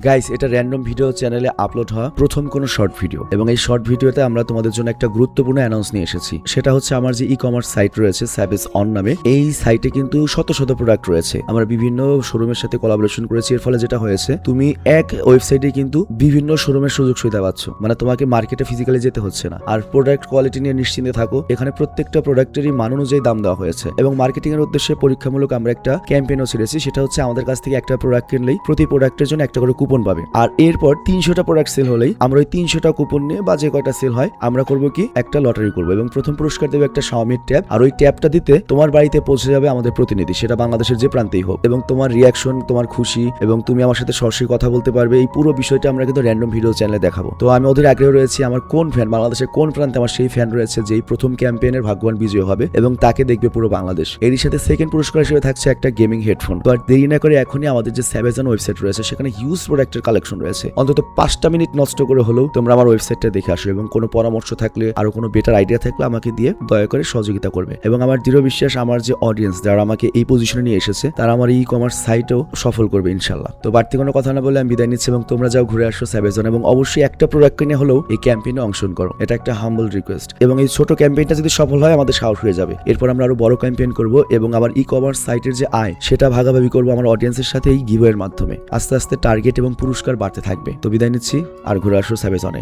Guys, এটা random video চ্যানেলে upload হওয়া প্রথম কোনো শর্ট ভিডিও, এবং এই শর্ট ভিডিওতে আমরা তোমাদের জন্য একটা গুরুত্বপূর্ণ অ্যানাউন্স নিয়ে এসেছি। সেটা হচ্ছে আমার যে ই কমার্স সাইট রয়েছে স্যাভেজ অন নামে, এই সাইটে কিন্তু শত শত প্রোডাক্ট রয়েছে। আমরা বিভিন্ন শোরুমের সাথে কোলাবোরেশন করেছি। এর ফলে যেটা হয়েছে, তুমি এক ওয়েবসাইটে কিন্তু বিভিন্ন শোরুমের সুযোগ সুবিধা পাচ্ছ, মানে তোমাকে মার্কেটে ফিজিক্যালি যেতে হচ্ছে না। আর প্রোডাক্ট কোয়ালিটি নিয়ে নিশ্চিন্তে থাকো, এখানে প্রত্যেকটা প্রোডাক্টেরই মান অনুযায়ী দাম দেওয়া হয়েছে। এবং মার্কেটিং এর উদ্দেশ্যে পরীক্ষামূলক আমরা একটা ক্যাম্পেইনও ছেড়েছি। সেটা হচ্ছে আমাদের কাছ থেকে একটা প্রোডাক্ট কিনলেই প্রতি প্রোডাক্টের জন্য একটা করে কুপন পাবে। আর এরপর 300টা প্রোডাক্ট সেল হলেই আমরা ওই 300টা কুপন নিয়ে বা যে কয়টা সেল হয় আমরা করবো কি একটা লটারি করবো, এবং প্রথম পুরস্কার দেবে একটা Xiaomi ট্যাব। আর ওই ট্যাবটা দিতে তোমার বাড়িতে পৌঁছে যাবে আমাদের প্রতিনিধি, সেটা বাংলাদেশের যে প্রান্তেই হোক। এবং তোমার রিয়াকশন, তোমার খুশি এবং তুমি আমার সাথে সরাসরি কথা বলতে পারবে, এই পুরো বিষয়টা আমরা কিন্তু র্যান্ডম ভিডিও চ্যানেলে দেখাবো। তো আমি ওদের আগ্রহ রয়েছি আমার কোন ফ্যান, বাংলাদেশের কোন প্রান্তে আমার সেই ফ্যান রয়েছে যেই প্রথম ক্যাম্পেইনের ভাগ্যবান বিজয় হবে এবং তাকে দেখবে পুরো বাংলাদেশ। এরই সাথে সেকেন্ড পুরস্কার হিসেবে থাকছে একটা গেমিং হেডফোন। তো আর দেরি না করে এখনই আমাদের যে স্যাভেজন ওয়েবসাইট রয়েছে সেখানে হিউজ প্রোডাক্টের কালেকশন রয়েছে। অন্তত 5টা মিনিট নষ্ট করে হলেও তোমরা আমার ওয়েবসাইটটা দেখে আসো, এবং কোনো পরামর্শ থাকলে আরো কোনো বেটার আইডিয়া থাকলে আমাকে দিয়ে দয়া করে সহযোগিতা করবে। এবং আমার দৃঢ় বিশ্বাস আমার যে অডিয়েন্স যারা আমাকে এই পজিশনে নিয়ে এসেছে তারা আমার ই কমার্স সাইটও সফল করবে ইনশাল্লাহ। তো বাড়তি কোনো কথা না বলে আমি বিদায় নিচ্ছি, এবং তোমরা যাও ঘুরে আসো স্যাভেজন, এবং অবশ্যই একটা প্রোডাক্ট কিনে হলেও এই ক্যাম্পেইনে অংশগ্রহণ করো। এটা একটা হাম্বল রিকোয়েস্ট। এবং এই ছোট ক্যাম্পেইনটা যদি সফল হয় আমাদের সাহস হয়ে যাবে। এরপর আমরা আরো বড় ক্যাম্পেইন করব, এবং আমার ই কমার্স সাইটের যে আয় সেটা ভাগাভাগি করবো আমার অডিয়েন্সের সাথে এই গিভওয়ের মাধ্যমে। আস্তে আস্তে টার্গেট এবং পুরস্কার বাড়তে থাকবে। তো বিদায় নিচ্ছি, আর ঘুরে আসো স্যাভেজনে।